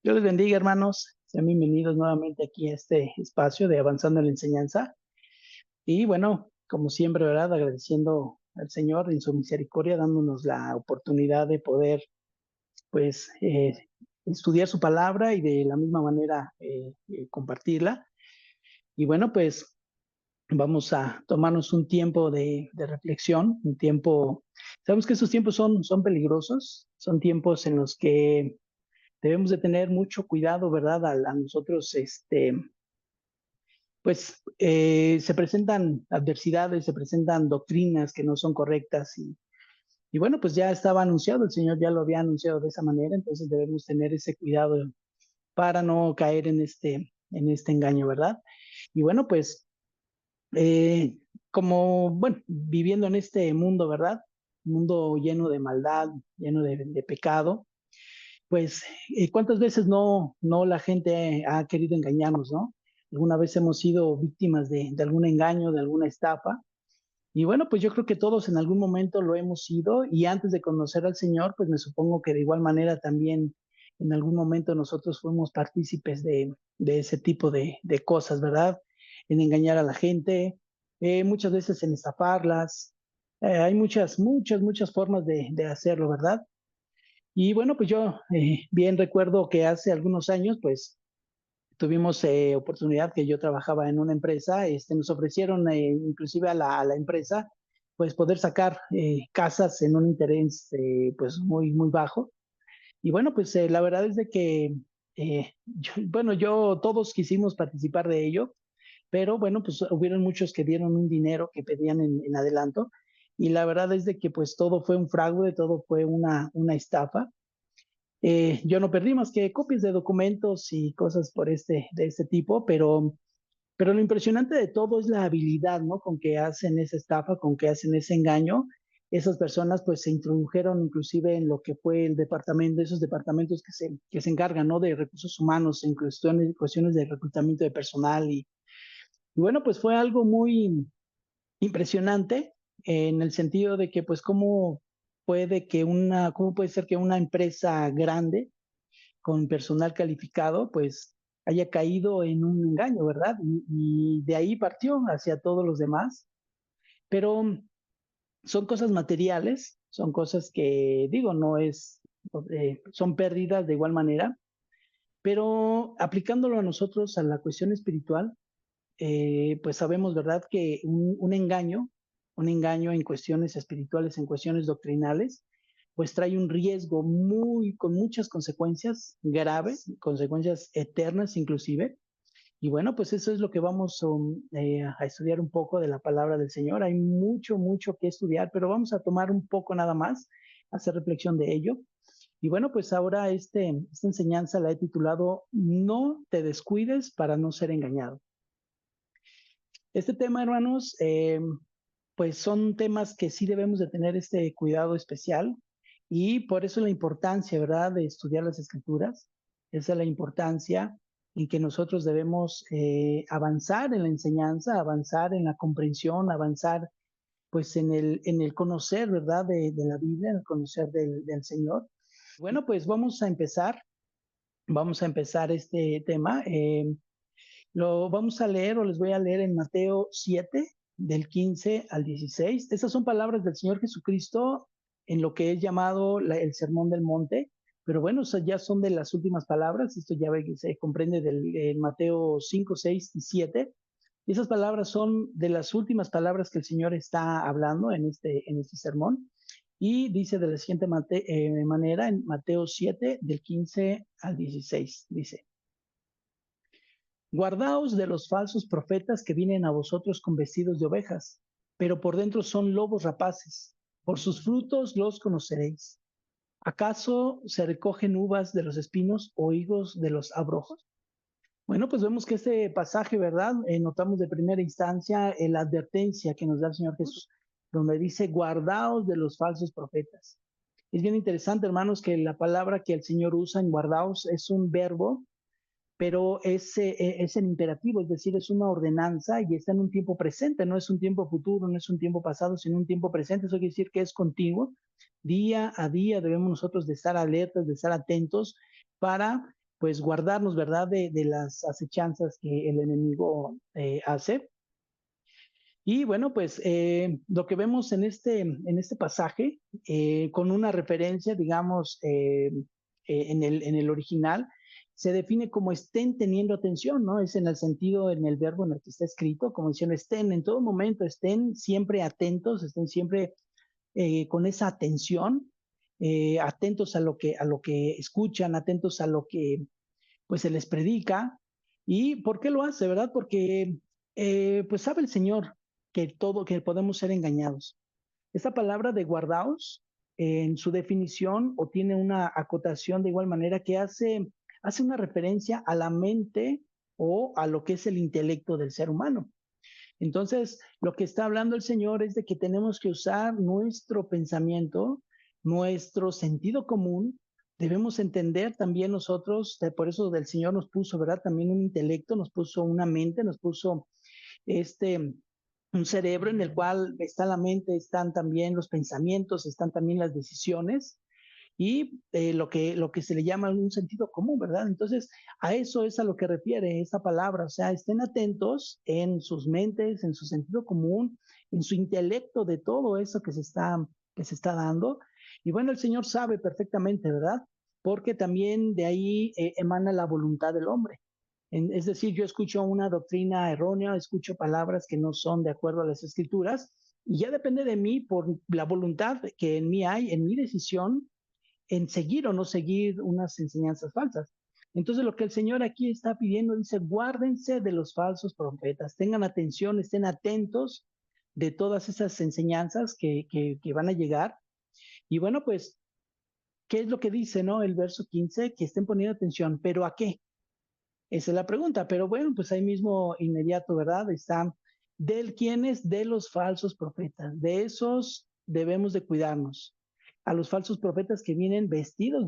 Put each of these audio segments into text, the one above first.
Dios les bendiga, hermanos. Sean bienvenidos nuevamente aquí a este espacio de Avanzando en la Enseñanza. Y bueno, como siempre, ¿verdad? Agradeciendo al Señor en su misericordia, dándonos la oportunidad de poder, pues, estudiar su palabra y de la misma manera compartirla. Y bueno, pues vamos a tomarnos un tiempo de reflexión, un tiempo. Sabemos que estos tiempos son peligrosos, son tiempos en los que debemos de tener mucho cuidado, ¿verdad? A nosotros, pues, se presentan adversidades, se presentan doctrinas que no son correctas y bueno, pues ya estaba anunciado, el Señor ya lo había anunciado de esa manera, entonces debemos tener ese cuidado para no caer en este engaño, ¿verdad? Y bueno, pues, eh, como, bueno, viviendo en este mundo, ¿verdad? Un mundo lleno de maldad, lleno de pecado, pues, ¿cuántas veces no la gente ha querido engañarnos, no? Alguna vez hemos sido víctimas de algún engaño, de alguna estafa. Y bueno, pues yo creo que todos en algún momento lo hemos sido y antes de conocer al Señor, pues me supongo que de igual manera también en algún momento nosotros fuimos partícipes de ese tipo de cosas, ¿verdad? En engañar a la gente, muchas veces en estafarlas. Hay muchas formas de hacerlo, ¿verdad? Y bueno, pues yo bien recuerdo que hace algunos años, pues tuvimos oportunidad que yo trabajaba en una empresa, nos ofrecieron inclusive a la empresa, pues poder sacar casas en un interés pues muy bajo. Y bueno, pues la verdad es de que, bueno, todos quisimos participar de ello, pero bueno, pues hubieron muchos que dieron un dinero que pedían en adelanto. Y la verdad es de que pues todo fue un fraude, todo fue una estafa. Yo no perdí más que copias de documentos y cosas de este tipo, pero lo impresionante de todo es la habilidad, ¿no? Con que hacen esa estafa, con que hacen ese engaño. Esas personas pues se introdujeron inclusive en lo que fue el departamento, esos departamentos que se encargan, ¿no? De recursos humanos, en cuestiones de reclutamiento de personal. Y bueno, pues fue algo muy impresionante en el sentido de que pues cómo puede ser que una empresa grande con personal calificado, pues haya caído en un engaño, ¿verdad? Y de ahí partió hacia todos los demás. Pero son cosas materiales, son cosas que, digo, no es, son pérdidas de igual manera, pero aplicándolo a nosotros, a la cuestión espiritual, pues sabemos, ¿verdad?, que un engaño en cuestiones espirituales, en cuestiones doctrinales, pues trae un riesgo con muchas consecuencias graves, consecuencias eternas inclusive. Y bueno, pues eso es lo que vamos a estudiar un poco de la palabra del Señor. Hay mucho que estudiar, pero vamos a tomar un poco nada más, hacer reflexión de ello. Y bueno, pues ahora esta enseñanza la he titulado No te descuides para no ser engañado. Este tema, hermanos, pues son temas que sí debemos de tener este cuidado especial y por eso la importancia, ¿verdad?, de estudiar las escrituras. Esa es la importancia en que nosotros debemos avanzar en la enseñanza, avanzar en la comprensión, avanzar pues en el conocer, ¿verdad?, de la Biblia, en el conocer del Señor. Bueno, pues vamos a empezar este tema. Lo vamos a leer o les voy a leer en Mateo 7, del 15 al 16. Estas son palabras del Señor Jesucristo en lo que es llamado el Sermón del Monte, pero bueno, ya son de las últimas palabras. Esto ya ve que se comprende del Mateo 5, 6 y 7. Y esas palabras son de las últimas palabras que el Señor está hablando en este sermón. Y dice de la siguiente manera en Mateo 7, del 15 al 16. Dice: Guardaos de los falsos profetas que vienen a vosotros con vestidos de ovejas, pero por dentro son lobos rapaces. Por sus frutos los conoceréis. ¿Acaso se recogen uvas de los espinos o higos de los abrojos? Bueno, pues vemos que este pasaje, ¿verdad? Notamos de primera instancia la advertencia que nos da el Señor Jesús, donde dice, guardaos de los falsos profetas. Es bien interesante, hermanos, que la palabra que el Señor usa en guardaos es un verbo, pero es en imperativo, es decir, es una ordenanza y está en un tiempo presente, no es un tiempo futuro, no es un tiempo pasado, sino un tiempo presente. Eso quiere decir que es continuo. Día a día debemos nosotros de estar alertas, de estar atentos para pues guardarnos, ¿verdad? De las acechanzas que el enemigo hace. Y bueno, pues lo que vemos en este pasaje, con una referencia, digamos, en el original, se define como estén teniendo atención, ¿no? Es en el sentido, en el verbo en el que está escrito, como diciendo, estén en todo momento, estén siempre atentos, estén siempre con esa atención, atentos a lo que escuchan, atentos a lo que pues se les predica. ¿Y por qué lo hace, verdad? Porque pues sabe el Señor que podemos ser engañados. Esta palabra de guardaos, en su definición, o tiene una acotación de igual manera que hace una referencia a la mente o a lo que es el intelecto del ser humano. Entonces, lo que está hablando el Señor es de que tenemos que usar nuestro pensamiento, nuestro sentido común. Debemos entender también nosotros, por eso del Señor nos puso, ¿verdad? También un intelecto, nos puso una mente, nos puso este, un cerebro en el cual está la mente, están también los pensamientos, están también las decisiones y lo que se le llama un sentido común, ¿verdad? Entonces, a eso es a lo que refiere esta palabra, o sea, estén atentos en sus mentes, en su sentido común, en su intelecto de todo eso que se está dando. Y bueno, el Señor sabe perfectamente, ¿verdad? Porque también de ahí emana la voluntad del hombre. Es decir, yo escucho una doctrina errónea, escucho palabras que no son de acuerdo a las escrituras, y ya depende de mí por la voluntad que en mí hay, en mi decisión, en seguir o no seguir unas enseñanzas falsas. Entonces lo que el Señor aquí está pidiendo, dice, guárdense de los falsos profetas, tengan atención, estén atentos de todas esas enseñanzas que van a llegar. Y bueno, pues, ¿qué es lo que dice, no? El verso 15, que estén poniendo atención, pero ¿a qué? Esa es la pregunta, pero bueno, pues ahí mismo inmediato, ¿verdad? Está del quiénes, de los falsos profetas, de esos debemos de cuidarnos. A los falsos profetas que vienen vestidos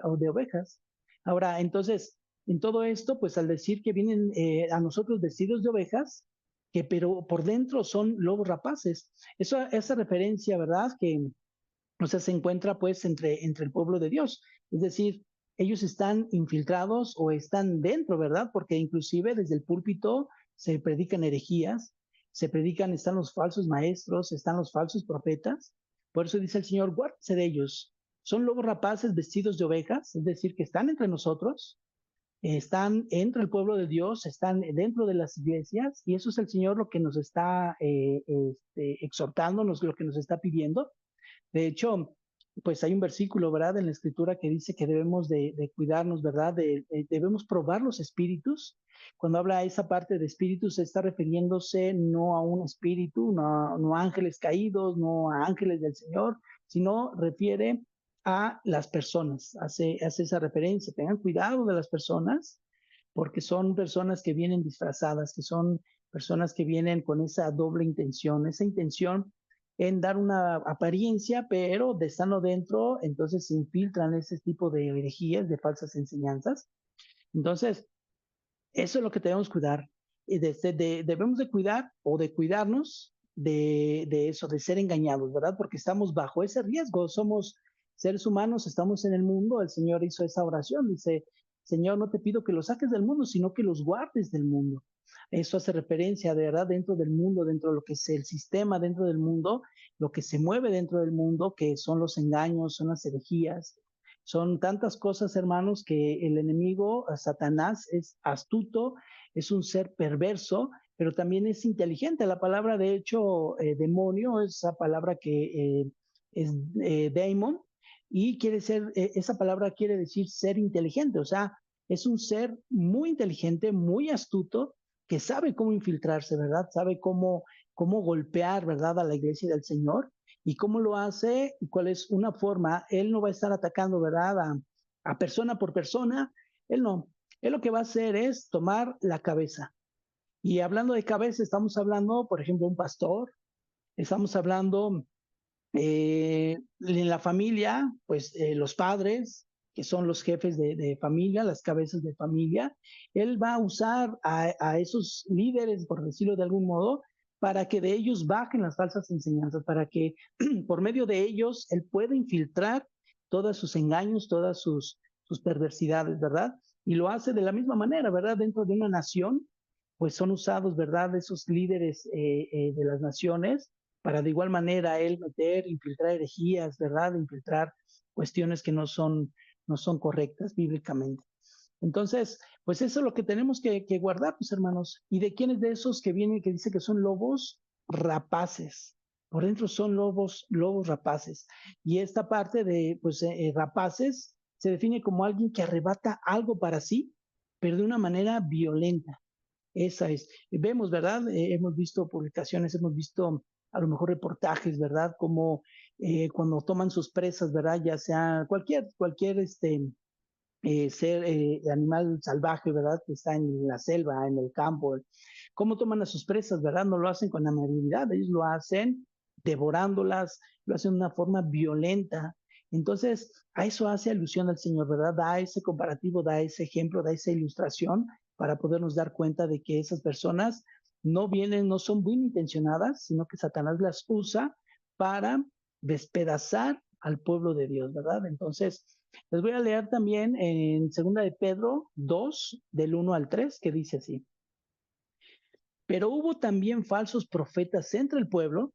o de ovejas. Ahora, entonces, en todo esto, pues al decir que vienen a nosotros vestidos de ovejas, que pero por dentro son lobos rapaces. Esa referencia, ¿verdad? Que o sea, se encuentra pues entre el pueblo de Dios. Es decir, ellos están infiltrados o están dentro, ¿verdad? Porque inclusive desde el púlpito se predican herejías, se predican, están los falsos maestros, están los falsos profetas. Por eso dice el Señor, guárdese de ellos. Son lobos rapaces vestidos de ovejas, es decir, que están entre nosotros, están entre el pueblo de Dios, están dentro de las iglesias, y eso es el Señor lo que nos está exhortando, lo que nos está pidiendo. De hecho, pues hay un versículo, ¿verdad?, en la escritura que dice que debemos de cuidarnos, ¿verdad? Debemos probar los espíritus. Cuando habla esa parte de espíritus, se está refiriéndose no a un espíritu, no a ángeles caídos, no a ángeles del Señor, sino refiere a las personas, hace esa referencia. Tengan cuidado de las personas, porque son personas que vienen disfrazadas, que son personas que vienen con esa doble intención, esa intención en dar una apariencia, pero de estando dentro, entonces se infiltran ese tipo de herejías, de falsas enseñanzas. Entonces, eso es lo que debemos cuidar. Debemos de cuidar o de cuidarnos de eso, de ser engañados, ¿verdad? Porque estamos bajo ese riesgo, somos seres humanos, estamos en el mundo, el Señor hizo esa oración, dice, Señor, no te pido que los saques del mundo, sino que los guardes del mundo. Eso hace referencia, de verdad, dentro del mundo, dentro de lo que es el sistema, dentro del mundo, lo que se mueve dentro del mundo, que son los engaños, son las herejías, son tantas cosas, hermanos, que el enemigo, Satanás, es astuto, es un ser perverso, pero también es inteligente. La palabra, de hecho, demonio, es esa palabra que es daemon, y esa palabra quiere decir ser inteligente, o sea, es un ser muy inteligente, muy astuto, que sabe cómo infiltrarse, ¿verdad? Sabe cómo golpear, ¿verdad?, a la iglesia del Señor. ¿Y cómo lo hace? ¿Y cuál es una forma? Él no va a estar atacando, ¿verdad?, a persona por persona. Él no. Él lo que va a hacer es tomar la cabeza. Y hablando de cabeza, estamos hablando, por ejemplo, un pastor, estamos hablando en la familia, pues los padres, que son los jefes de familia, las cabezas de familia. Él va a usar a esos líderes, por decirlo de algún modo, para que de ellos bajen las falsas enseñanzas, para que por medio de ellos él pueda infiltrar todos sus engaños, todas sus perversidades, ¿verdad? y lo hace de la misma manera, ¿verdad? Dentro de una nación, pues son usados, ¿verdad? Esos líderes de las naciones para de igual manera él meter, infiltrar herejías, ¿verdad? Infiltrar cuestiones que no son correctas bíblicamente. Entonces, pues eso es lo que tenemos que guardar, pues hermanos. ¿Y de quiénes de esos que vienen que dice que son lobos rapaces? Por dentro son lobos rapaces. Y esta parte de, pues, rapaces se define como alguien que arrebata algo para sí, pero de una manera violenta. Esa es. Vemos, ¿verdad? Hemos visto publicaciones, hemos visto a lo mejor reportajes, ¿verdad? Como cuando toman sus presas, ¿verdad? Ya sea cualquier ser animal salvaje, ¿verdad? Que está en la selva, en el campo. ¿Cómo toman a sus presas, verdad? No lo hacen con amabilidad, ellos lo hacen devorándolas, lo hacen de una forma violenta. Entonces, a eso hace alusión el Señor, ¿verdad? Da ese comparativo, da ese ejemplo, da esa ilustración para podernos dar cuenta de que esas personas no son bien intencionadas, sino que Satanás las usa para despedazar al pueblo de Dios, ¿verdad? Entonces, les voy a leer también en Segunda de Pedro 2, del 1 al 3, que dice así. Pero hubo también falsos profetas entre el pueblo,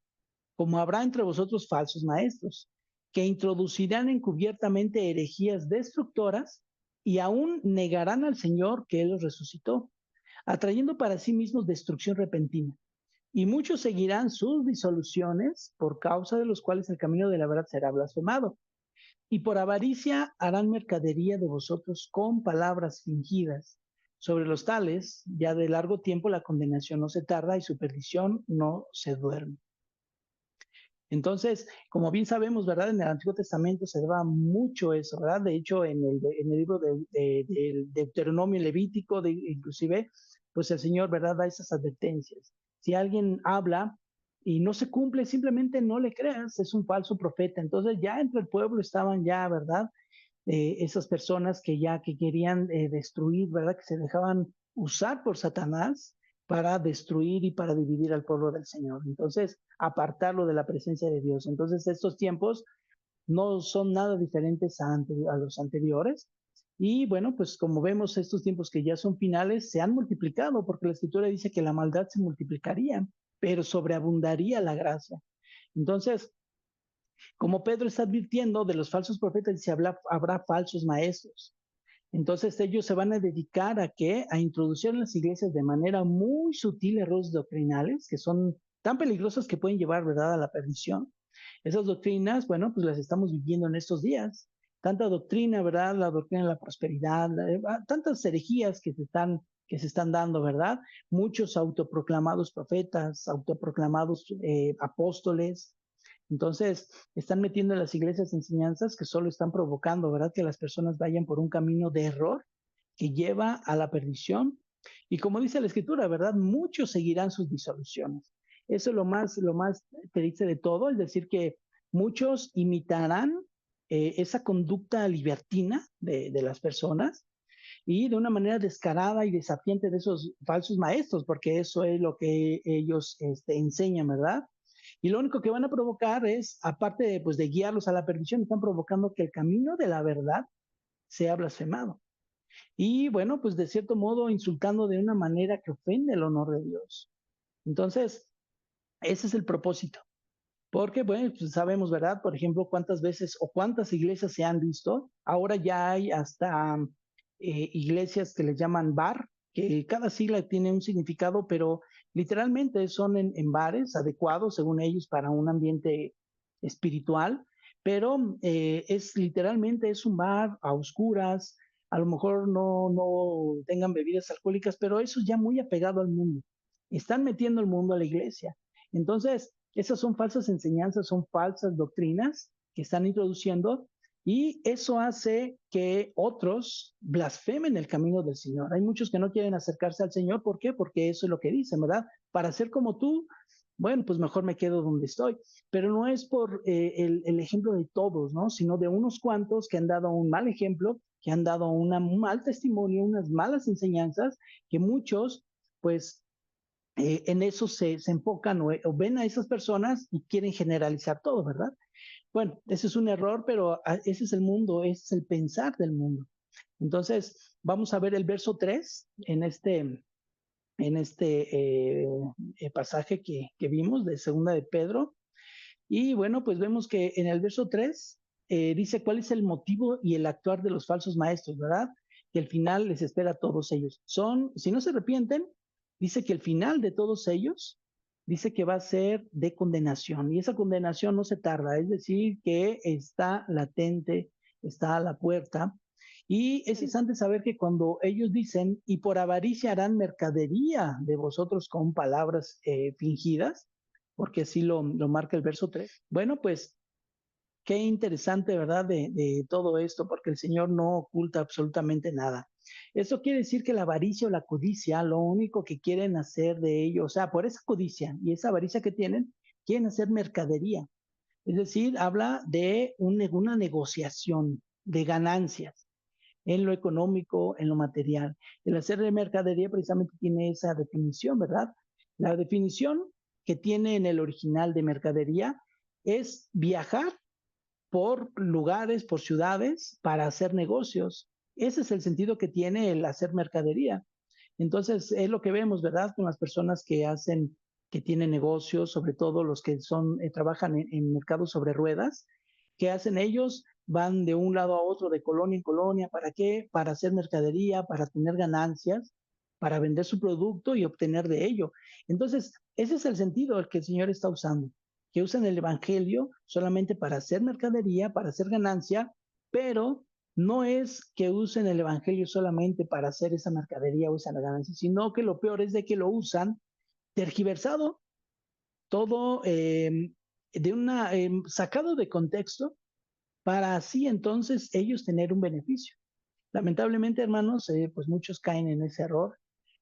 como habrá entre vosotros falsos maestros, que introducirán encubiertamente herejías destructoras y aún negarán al Señor que Él los resucitó, atrayendo para sí mismos destrucción repentina. Y muchos seguirán sus disoluciones, por causa de los cuales el camino de la verdad será blasfemado. Y por avaricia harán mercadería de vosotros con palabras fingidas. Sobre los tales, ya de largo tiempo la condenación no se tarda y su perdición no se duerme. Entonces, como bien sabemos, ¿verdad? En el Antiguo Testamento se daba mucho eso, ¿verdad? De hecho, en el libro del Deuteronomio Levítico, inclusive, pues el Señor, ¿verdad? Da esas advertencias. Si alguien habla y no se cumple, simplemente no le creas, es un falso profeta. Entonces ya entre el pueblo estaban ya, ¿verdad? Esas personas que querían destruir, ¿verdad? Que se dejaban usar por Satanás para destruir y para dividir al pueblo del Señor. Entonces, apartarlo de la presencia de Dios. Entonces, estos tiempos no son nada diferentes a los anteriores. Y bueno, pues como vemos, estos tiempos que ya son finales se han multiplicado, porque la Escritura dice que la maldad se multiplicaría, pero sobreabundaría la gracia. Entonces, como Pedro está advirtiendo de los falsos profetas, dice, habrá falsos maestros. Entonces ellos se van a dedicar a qué? A introducir en las iglesias de manera muy sutil errores doctrinales que son tan peligrosos que pueden llevar, ¿verdad?, a la perdición. Esas doctrinas, bueno, pues las estamos viviendo en estos días. Tanta doctrina, ¿verdad? La doctrina de la prosperidad, tantas herejías que se están dando, ¿verdad? Muchos autoproclamados profetas, autoproclamados apóstoles, entonces, están metiendo en las iglesias enseñanzas que solo están provocando, ¿verdad? Que las personas vayan por un camino de error que lleva a la perdición. Y como dice la escritura, ¿verdad? Muchos seguirán sus disoluciones. Eso es lo más triste de todo, es decir, que muchos imitarán esa conducta libertina de las personas y de una manera descarada y desafiante de esos falsos maestros, porque eso es lo que ellos enseñan, ¿verdad? Y lo único que van a provocar es, aparte de, pues, de guiarlos a la perdición, están provocando que el camino de la verdad sea blasfemado. Y bueno, pues de cierto modo insultando de una manera que ofende el honor de Dios. Entonces, ese es el propósito. Porque, bueno, pues sabemos, ¿verdad? Por ejemplo, cuántas veces o cuántas iglesias se han visto. Ahora ya hay hasta iglesias que les llaman bar, que cada sigla tiene un significado, pero literalmente son en bares adecuados, según ellos, para un ambiente espiritual, pero literalmente es un bar a oscuras, a lo mejor no tengan bebidas alcohólicas, pero eso es ya muy apegado al mundo. Están metiendo el mundo a la iglesia. Entonces, esas son falsas enseñanzas, son falsas doctrinas que están introduciendo y eso hace que otros blasfemen el camino del Señor. Hay muchos que no quieren acercarse al Señor. ¿Por qué? Porque eso es lo que dicen, ¿verdad? Para ser como tú, bueno, pues mejor me quedo donde estoy. Pero no es por el ejemplo de todos, ¿no? Sino de unos cuantos que han dado un mal ejemplo, que han dado un mal testimonio, unas malas enseñanzas, que muchos, pues, en eso se enfocan o ven a esas personas y quieren generalizar todo, ¿verdad? Bueno, ese es un error, pero ese es el mundo, ese es el pensar del mundo. Entonces, vamos a ver el verso 3 en este pasaje que vimos de Segunda de Pedro. Y bueno, pues vemos que en el verso 3 dice cuál es el motivo y el actuar de los falsos maestros, ¿verdad? Que el final les espera a todos ellos. Si no se arrepienten, dice que el final de todos ellos, dice que va a ser de condenación. Y esa condenación no se tarda, es decir, que está latente, está a la puerta. Y es interesante saber que cuando ellos dicen, y por avaricia harán mercadería de vosotros con palabras fingidas, porque así lo marca el verso 3. Bueno, pues qué interesante, ¿verdad? De todo esto, porque el Señor no oculta absolutamente nada. Eso quiere decir que la avaricia o la codicia, lo único que quieren hacer de ellos, o sea, por esa codicia y esa avaricia que tienen, quieren hacer mercadería. Es decir, habla de una negociación de ganancias en lo económico, en lo material. El hacer de mercadería precisamente tiene esa definición, ¿verdad? La definición que tiene en el original de mercadería es viajar por lugares, por ciudades, para hacer negocios. Ese es el sentido que tiene el hacer mercadería. Entonces, es lo que vemos, ¿verdad? Con las personas que tienen negocios, sobre todo los que trabajan en mercados sobre ruedas, ¿qué hacen ellos? Van de un lado a otro, de colonia en colonia, ¿para qué? Para hacer mercadería, para tener ganancias, para vender su producto y obtener de ello. Entonces, ese es el sentido el que el Señor está usando, que usan el Evangelio solamente para hacer mercadería, para hacer ganancia, pero no es que usen el Evangelio solamente para hacer esa mercadería o esa ganancia, sino que lo peor es de que lo usan tergiversado, todo sacado de contexto para así entonces ellos tener un beneficio. Lamentablemente, hermanos, pues muchos caen en ese error,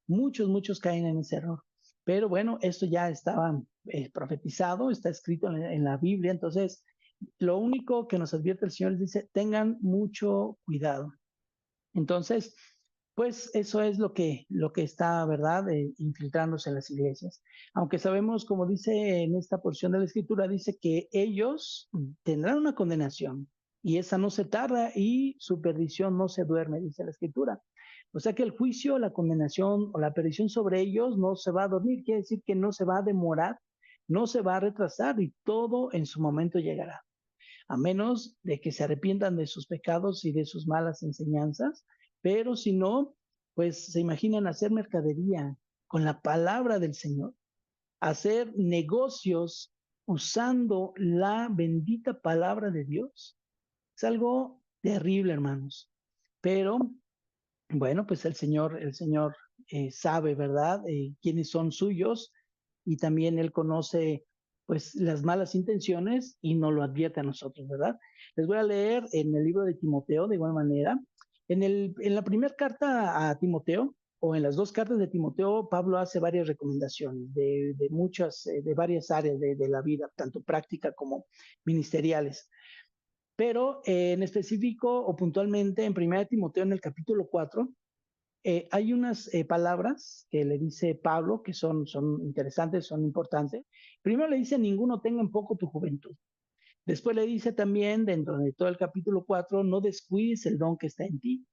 muchos caen en ese error. Pero bueno, esto ya estaba profetizado, está escrito en la Biblia, entonces lo único que nos advierte el Señor es dice, tengan mucho cuidado. Entonces, pues eso es lo que está, ¿verdad?, infiltrándose en las iglesias. Aunque sabemos, como dice en esta porción de la Escritura, dice que ellos tendrán una condenación y esa no se tarda y su perdición no se duerme, dice la Escritura. O sea que el juicio, la condenación o la perdición sobre ellos no se va a dormir, quiere decir que no se va a demorar, no se va a retrasar y todo en su momento llegará a menos de que se arrepientan de sus pecados y de sus malas enseñanzas, pero si no, pues se imaginan hacer mercadería con la palabra del Señor, hacer negocios usando la bendita palabra de Dios. Es algo terrible, hermanos. Pero bueno, pues el Señor sabe, ¿verdad? Quiénes son suyos y también Él conoce pues las malas intenciones y nos lo advierte a nosotros, ¿verdad? Les voy a leer en el libro de Timoteo de igual manera. En la primera carta a Timoteo o en las dos cartas de Timoteo, Pablo hace varias recomendaciones de varias áreas de la vida, tanto práctica como ministeriales. Pero en específico o puntualmente en 1 Timoteo en el capítulo 4 hay unas palabras que le dice Pablo que son interesantes, son importantes. Primero le dice, ninguno tenga en poco tu juventud. Después le dice también, dentro de todo el capítulo 4 no descuides el don que está en ti.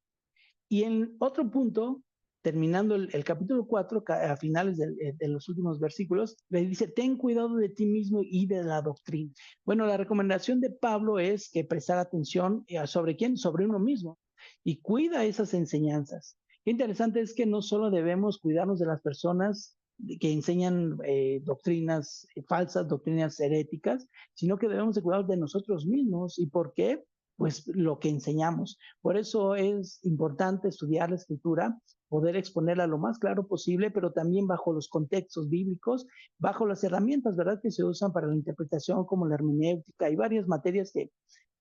Y en otro punto, terminando el capítulo 4 a finales de los últimos versículos, le dice, ten cuidado de ti mismo y de la doctrina. Bueno, la recomendación de Pablo es que prestar atención sobre quién, sobre uno mismo, y cuida esas enseñanzas. Qué interesante es que no solo debemos cuidarnos de las personas que enseñan doctrinas falsas, doctrinas heréticas, sino que debemos de cuidar de nosotros mismos. ¿Y por qué? Pues lo que enseñamos. Por eso es importante estudiar la escritura, poder exponerla lo más claro posible, pero también bajo los contextos bíblicos, bajo las herramientas, ¿verdad?, que se usan para la interpretación, como la hermenéutica. Hay varias materias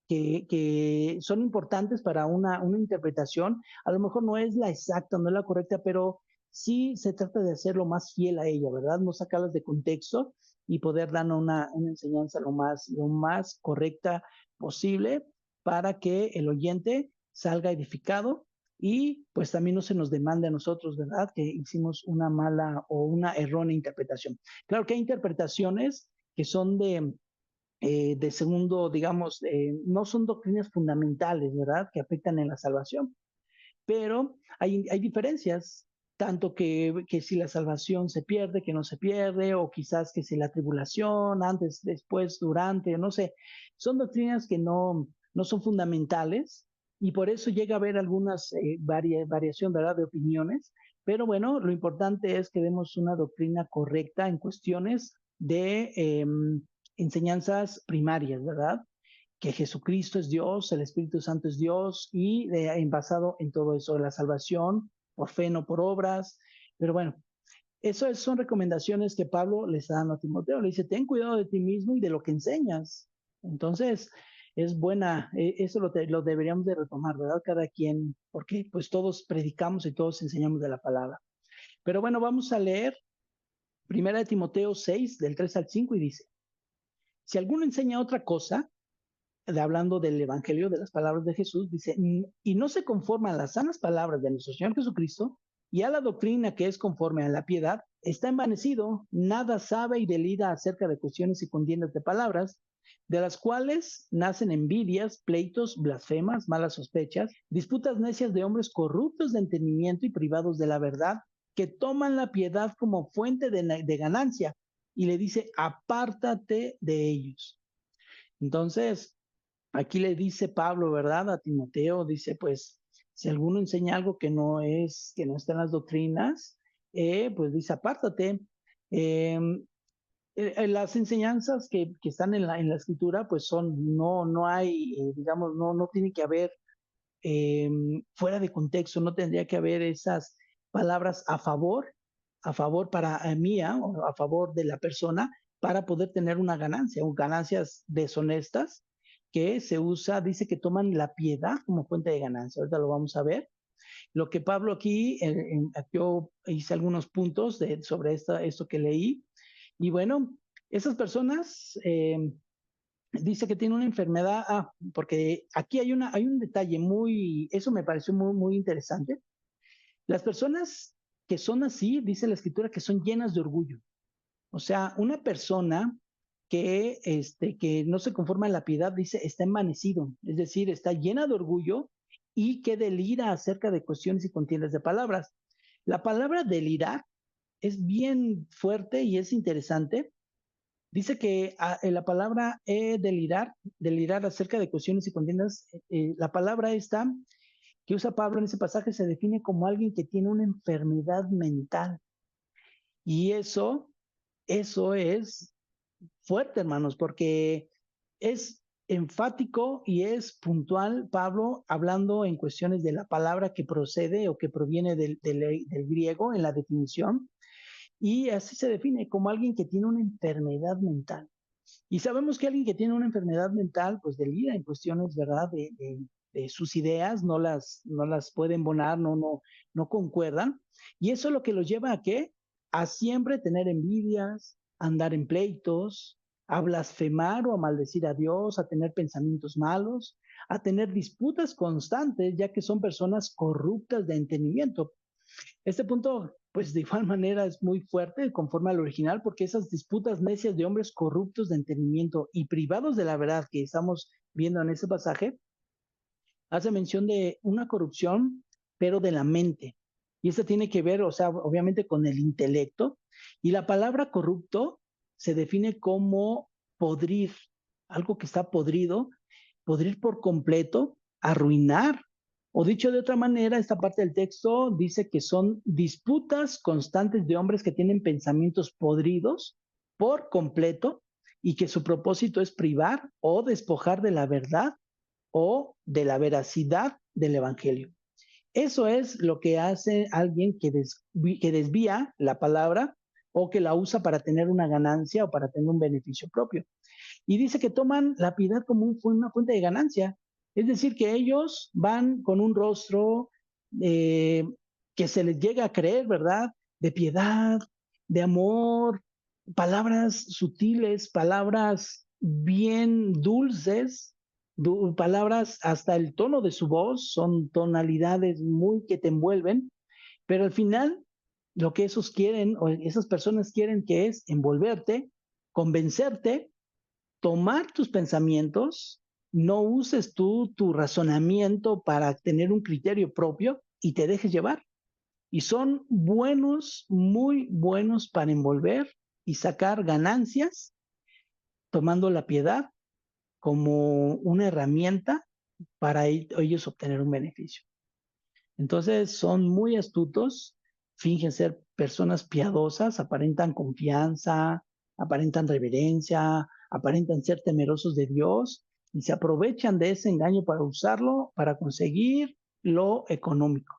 que son importantes para una interpretación. A lo mejor no es la exacta, no es la correcta, pero sí se trata de hacerlo más fiel a ella, ¿verdad? No sacarlas de contexto y poder dar una enseñanza lo más correcta posible para que el oyente salga edificado y pues también no se nos demande a nosotros, ¿verdad?, que hicimos una mala o una errónea interpretación. Claro que hay interpretaciones que son de segundo, digamos, no son doctrinas fundamentales, ¿verdad?, que afectan en la salvación. pero hay diferencias, tanto que si la salvación se pierde, que no se pierde, o quizás que si la tribulación, antes, después, durante, no sé, son doctrinas que no son fundamentales y por eso llega a haber algunas variación, ¿verdad?, de opiniones, pero bueno, lo importante es que demos una doctrina correcta en cuestiones de enseñanzas primarias, ¿verdad? Que Jesucristo es Dios, el Espíritu Santo es Dios y basado en todo eso, la salvación por fe, no por obras. Pero bueno, son recomendaciones que Pablo le está dando a Timoteo. Le dice, ten cuidado de ti mismo y de lo que enseñas. Entonces, es buena, eso lo deberíamos de retomar, ¿verdad? Cada quien, porque pues todos predicamos y todos enseñamos de la palabra. Pero bueno, vamos a leer Primera de Timoteo 6, del 3 al 5, y dice, si alguno enseña otra cosa, hablando del Evangelio, de las palabras de Jesús, dice, y no se conforma a las sanas palabras de nuestro Señor Jesucristo y a la doctrina que es conforme a la piedad, está envanecido, nada sabe y delira acerca de cuestiones y contiendas de palabras, de las cuales nacen envidias, pleitos, blasfemas, malas sospechas, disputas necias de hombres corruptos de entendimiento y privados de la verdad, que toman la piedad como fuente de ganancia. Y le dice, apártate de ellos. Entonces, aquí le dice Pablo, ¿verdad? A Timoteo, dice, pues, si alguno enseña algo que no está en las doctrinas, pues dice, apártate. Las enseñanzas que están en la escritura, pues no hay, digamos, no tiene que haber fuera de contexto, no tendría que haber esas palabras a favor para mía o a favor de la persona para poder tener una ganancia o ganancias deshonestas que se usa, dice que toman la piedad como fuente de ganancia. Ahorita lo vamos a ver. Lo que Pablo aquí, yo hice algunos puntos sobre esto que leí. Y bueno, esas personas dice que tiene una enfermedad, porque aquí hay un detalle eso me pareció muy interesante. Las personas que son así, dice la escritura, que son llenas de orgullo. O sea, una persona que no se conforma a la piedad, dice, está envanecido, es decir, está llena de orgullo y que delira acerca de cuestiones y contiendas de palabras. La palabra delirar es bien fuerte y es interesante. Dice que en la palabra delirar acerca de cuestiones y contiendas, la palabra esta que usa Pablo en ese pasaje se define como alguien que tiene una enfermedad mental. Y eso es fuerte, hermanos, porque es enfático y es puntual Pablo hablando en cuestiones de la palabra que procede o que proviene del griego en la definición. Y así se define como alguien que tiene una enfermedad mental. Y sabemos que alguien que tiene una enfermedad mental, pues delira en cuestiones, ¿verdad? De sus ideas, no las puede embonar, no concuerdan. Y eso es lo que los lleva a qué? A siempre tener envidias, a andar en pleitos, a blasfemar o a maldecir a Dios, a tener pensamientos malos, a tener disputas constantes, ya que son personas corruptas de entendimiento. Este punto, pues de igual manera es muy fuerte conforme al original, porque esas disputas necias de hombres corruptos de entendimiento y privados de la verdad que estamos viendo en ese pasaje, hace mención de una corrupción, pero de la mente. Y esto tiene que ver, o sea, obviamente con el intelecto. Y la palabra corrupto se define como podrir, algo que está podrir por completo, arruinar. O dicho de otra manera, esta parte del texto dice que son disputas constantes de hombres que tienen pensamientos podridos por completo y que su propósito es privar o despojar de la verdad o de la veracidad del Evangelio. Eso es lo que hace alguien que desvía la palabra o que la usa para tener una ganancia o para tener un beneficio propio. Y dice que toman la piedad como una fuente de ganancia. Es decir, que ellos van con un rostro eh, que se les llega a creer, ¿verdad? De piedad, de amor, palabras sutiles, palabras bien dulces, palabras hasta el tono de su voz, son tonalidades muy que te envuelven, pero al final lo que esos quieren o esas personas quieren que es envolverte, convencerte, tomar tus pensamientos, no uses tú tu razonamiento para tener un criterio propio, y te dejes llevar. Y son buenos, muy buenos para envolver y sacar ganancias, tomando la piedad como una herramienta para ellos obtener un beneficio. Entonces son muy astutos, fingen ser personas piadosas, aparentan confianza, aparentan reverencia, aparentan ser temerosos de Dios y se aprovechan de ese engaño para usarlo para conseguir lo económico,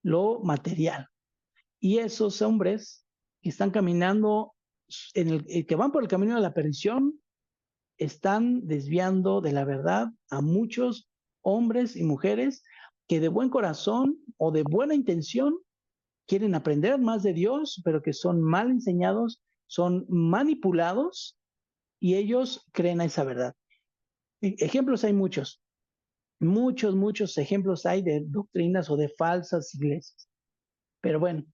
lo material. Y esos hombres que están caminando, que van por el camino de la perdición, están desviando de la verdad a muchos hombres y mujeres que de buen corazón o de buena intención quieren aprender más de Dios, pero que son mal enseñados, son manipulados y ellos creen a esa verdad. Ejemplos hay muchos, muchos ejemplos hay de doctrinas o de falsas iglesias. Pero bueno,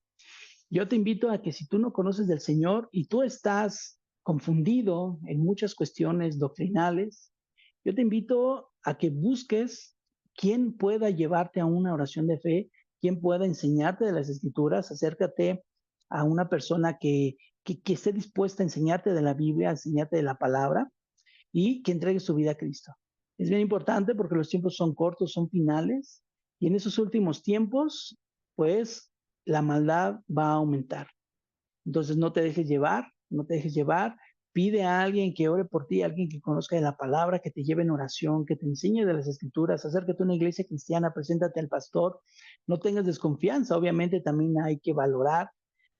yo te invito a que si tú no conoces del Señor y tú estás confundido en muchas cuestiones doctrinales, yo te invito a que busques quién pueda llevarte a una oración de fe, quién pueda enseñarte de las Escrituras. Acércate a una persona que esté dispuesta a enseñarte de la Biblia, a enseñarte de la palabra y que entregue su vida a Cristo. Es bien importante porque los tiempos son cortos, son finales, y en esos últimos tiempos, pues la maldad va a aumentar. Entonces no te dejes llevar, no te dejes llevar. Pide a alguien que ore por ti, alguien que conozca de la palabra, que te lleve en oración, que te enseñe de las escrituras. Acércate a una iglesia cristiana, preséntate al pastor. No tengas desconfianza. Obviamente también hay que valorar,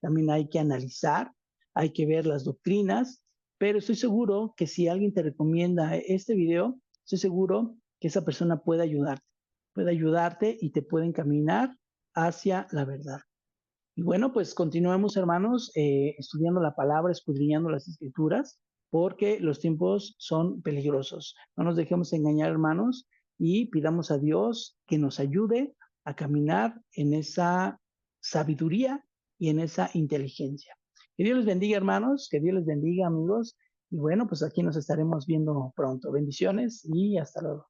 también hay que analizar, hay que ver las doctrinas. Pero estoy seguro que si alguien te recomienda este video, estoy seguro que esa persona puede ayudarte y te puede encaminar hacia la verdad. Y bueno, pues continuemos, hermanos, estudiando la palabra, escudriñando las escrituras, porque los tiempos son peligrosos. No nos dejemos engañar, hermanos, y pidamos a Dios que nos ayude a caminar en esa sabiduría y en esa inteligencia. Que Dios les bendiga, hermanos, que Dios les bendiga, amigos. Y bueno, pues aquí nos estaremos viendo pronto. Bendiciones y hasta luego.